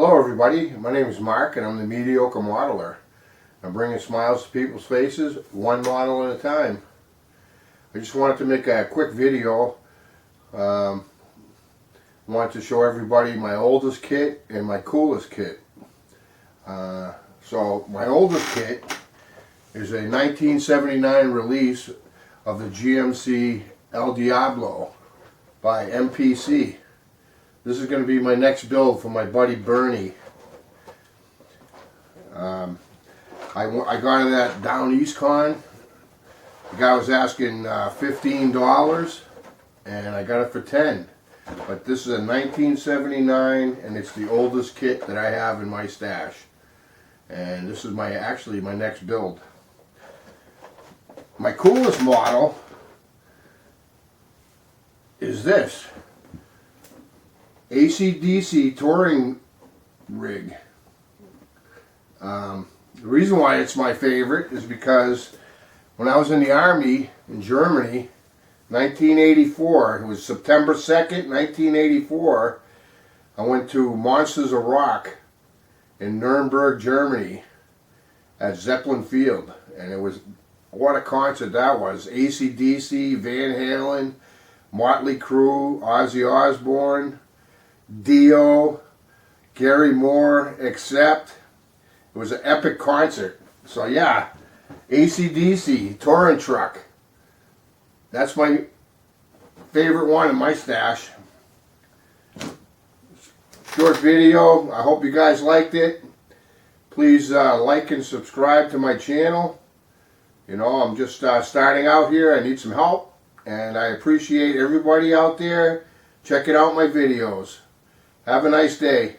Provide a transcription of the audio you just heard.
Hello everybody, my name is Mark and I'm the Mediocre Modeler. I'm bringing smiles to people's faces, one model at a time. I just wanted to make a quick video. Wanted to show everybody my oldest kit and my coolest kit. So my oldest kit is a 1979 release of the GMC El Diablo by MPC. This is going to be my next build for my buddy Bernie. I got it at Down East Con. The guy was asking $15 and I got it for $10. But this is a 1979 and it's the oldest kit that I have in my stash. And this is actually my next build. My coolest model is this AC/DC touring rig. The reason why it's my favorite is because when I was in the Army in Germany, 1984, it was September 2nd, 1984, I went to Monsters of Rock in Nuremberg, Germany at Zeppelin Field. And it was, what a concert that was. AC/DC, Van Halen, Motley Crue, Ozzy Osbourne, Dio, Gary Moore, Accept. It was an epic concert. So yeah, AC/DC, touring truck. That's my favorite one in my stash. Short video. I hope you guys liked it. Please like and subscribe to my channel. You know, I'm just starting out here. I need some help. And I appreciate everybody out there checking out my videos. Have a nice day.